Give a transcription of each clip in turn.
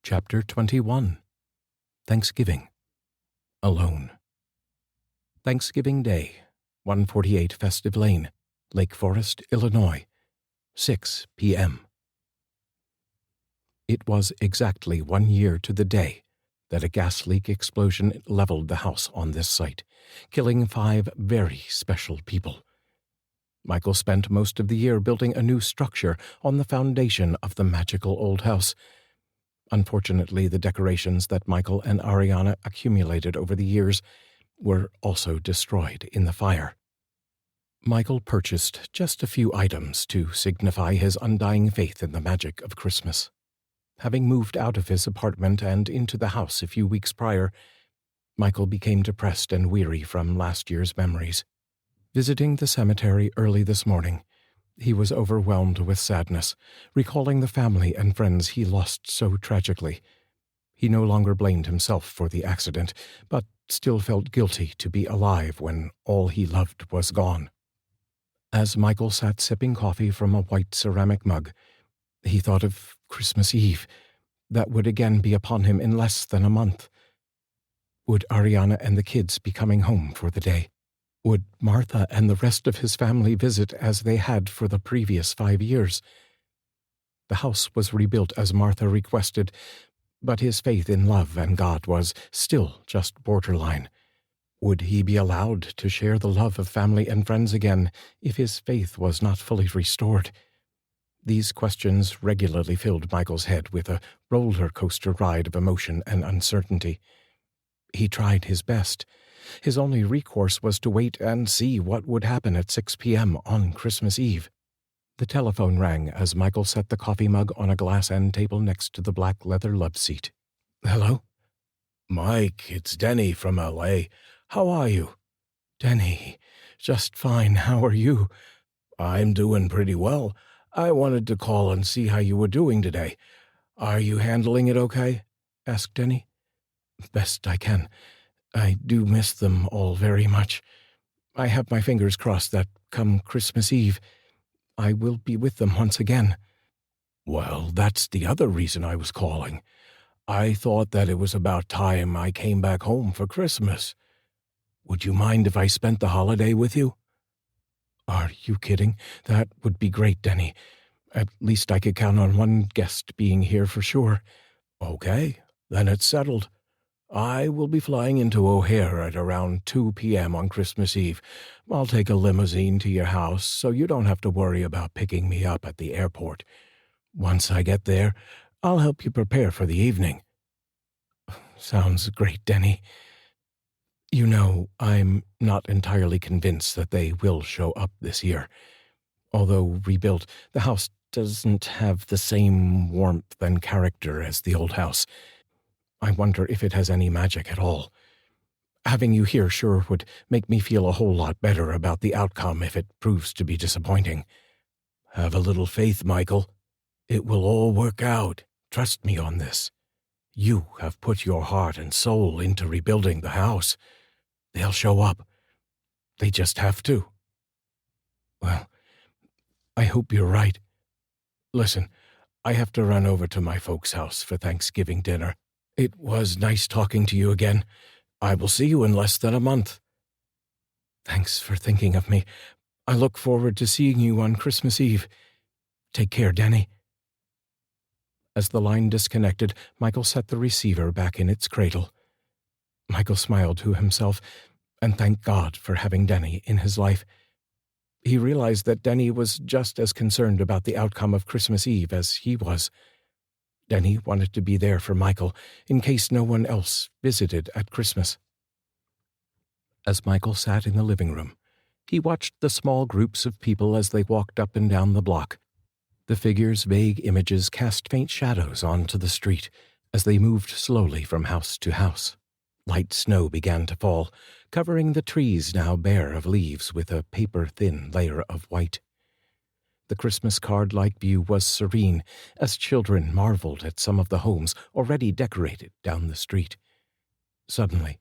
Chapter 21. Thanksgiving. Alone. Thanksgiving Day, 148 Festive Lane, Lake Forest, Illinois, 6 p.m. It was exactly 1 year to the day that a gas leak explosion leveled the house on this site, killing 5 very special people. Michael spent most of the year building a new structure on the foundation of the magical old house. Unfortunately, the decorations that Michael and Arianna accumulated over the years were also destroyed in the fire. Michael purchased just a few items to signify his undying faith in the magic of Christmas. Having moved out of his apartment and into the house a few weeks prior, Michael became depressed and weary from last year's memories. Visiting the cemetery early this morning, he was overwhelmed with sadness, recalling the family and friends he lost so tragically. He no longer blamed himself for the accident, but still felt guilty to be alive when all he loved was gone. As Michael sat sipping coffee from a white ceramic mug, he thought of Christmas Eve, that would again be upon him in less than a month. Would Arianna and the kids be coming home for the day? Would Martha and the rest of his family visit as they had for the previous 5 years? The house was rebuilt as Martha requested, but his faith in love and God was still just borderline. Would he be allowed to share the love of family and friends again if his faith was not fully restored? These questions regularly filled Michael's head with a roller coaster ride of emotion and uncertainty. He tried his best. His only recourse was to wait and see what would happen at 6 p.m. on Christmas Eve. The telephone rang as Michael set the coffee mug on a glass end table next to the black leather love seat. Hello? Mike, it's Denny from L.A. How are you? Denny, just fine. How are you? I'm doing pretty well. I wanted to call and see how you were doing today. Are you handling it okay? Asked Denny. Best I can. I do miss them all very much. I have my fingers crossed that come Christmas Eve, I will be with them once again. Well, that's the other reason I was calling. I thought that it was about time I came back home for Christmas. Would you mind if I spent the holiday with you? Are you kidding? That would be great, Denny. At least I could count on one guest being here for sure. Okay, then it's settled. I will be flying into O'Hare at around 2 p.m. on Christmas Eve. I'll take a limousine to your house so you don't have to worry about picking me up at the airport. Once I get there, I'll help you prepare for the evening. Sounds great, Denny. You know, I'm not entirely convinced that they will show up this year. Although rebuilt, the house doesn't have the same warmth and character as the old house. I wonder if it has any magic at all. Having you here sure would make me feel a whole lot better about the outcome if it proves to be disappointing. Have a little faith, Michael. It will all work out. Trust me on this. You have put your heart and soul into rebuilding the house. They'll show up. They just have to. Well, I hope you're right. Listen, I have to run over to my folks' house for Thanksgiving dinner. It was nice talking to you again. I will see you in less than a month. Thanks for thinking of me. I look forward to seeing you on Christmas Eve. Take care, Denny. As the line disconnected, Michael set the receiver back in its cradle. Michael smiled to himself and thanked God for having Denny in his life. He realized that Denny was just as concerned about the outcome of Christmas Eve as he was. Denny wanted to be there for Michael in case no one else visited at Christmas. As Michael sat in the living room, he watched the small groups of people as they walked up and down the block. The figures' vague images cast faint shadows onto the street as they moved slowly from house to house. Light snow began to fall, covering the trees now bare of leaves with a paper-thin layer of white. The Christmas card-like view was serene as children marveled at some of the homes already decorated down the street. Suddenly,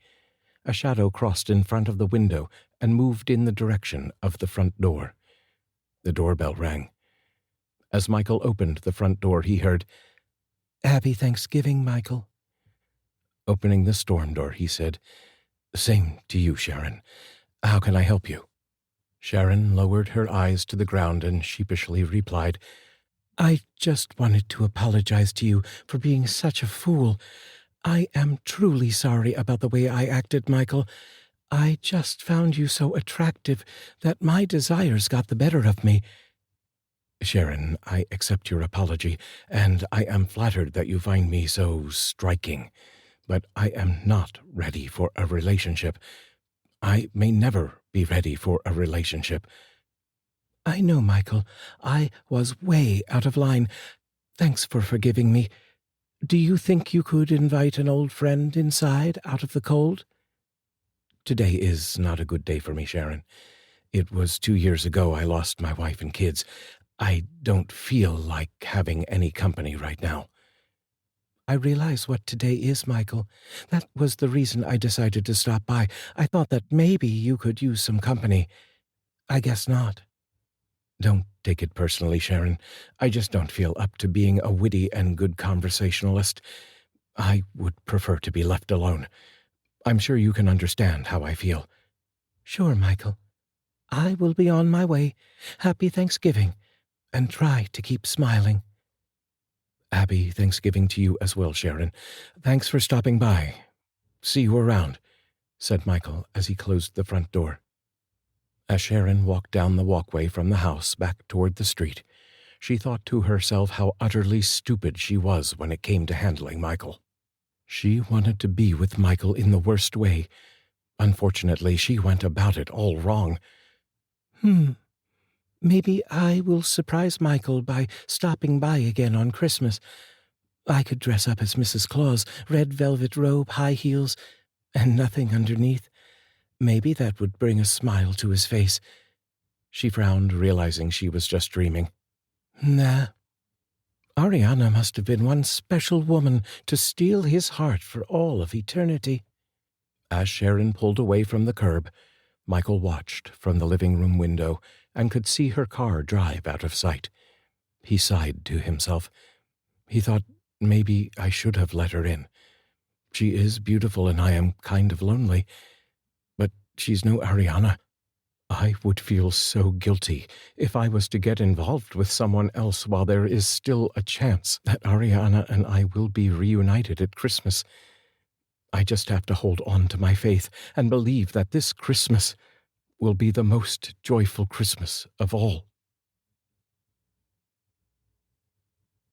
a shadow crossed in front of the window and moved in the direction of the front door. The doorbell rang. As Michael opened the front door, he heard, Happy Thanksgiving, Michael. Opening the storm door, he said, Same to you, Sharon. How can I help you? Sharon lowered her eyes to the ground and sheepishly replied, I just wanted to apologize to you for being such a fool. I am truly sorry about the way I acted, Michael. I just found you so attractive that my desires got the better of me. Sharon, I accept your apology, and I am flattered that you find me so striking. But I am not ready for a relationship. I may never be ready for a relationship. I know, Michael. I was way out of line. Thanks for forgiving me. Do you think you could invite an old friend inside out of the cold? Today is not a good day for me, Sharon. It was 2 years ago I lost my wife and kids. I don't feel like having any company right now. I realize what today is, Michael. That was the reason I decided to stop by. I thought that maybe you could use some company. I guess not. Don't take it personally, Sharon. I just don't feel up to being a witty and good conversationalist. I would prefer to be left alone. I'm sure you can understand how I feel. Sure, Michael. I will be on my way. Happy Thanksgiving, and try to keep smiling. Happy Thanksgiving to you as well, Sharon. Thanks for stopping by. See you around, said Michael as he closed the front door. As Sharon walked down the walkway from the house back toward the street, she thought to herself how utterly stupid she was when it came to handling Michael. She wanted to be with Michael in the worst way. Unfortunately, she went about it all wrong. Maybe I will surprise Michael by stopping by again on Christmas. I could dress up as Mrs. Claus, red velvet robe, high heels, and nothing underneath. Maybe that would bring a smile to his face. She frowned, realizing she was just dreaming. Nah. Arianna must have been one special woman to steal his heart for all of eternity. As Sharon pulled away from the curb, Michael watched from the living room window and could see her car drive out of sight. He sighed to himself. He thought, maybe I should have let her in. She is beautiful and I am kind of lonely. But she's no Arianna. I would feel so guilty if I was to get involved with someone else while there is still a chance that Arianna and I will be reunited at Christmas. I just have to hold on to my faith and believe that this Christmas will be the most joyful Christmas of all.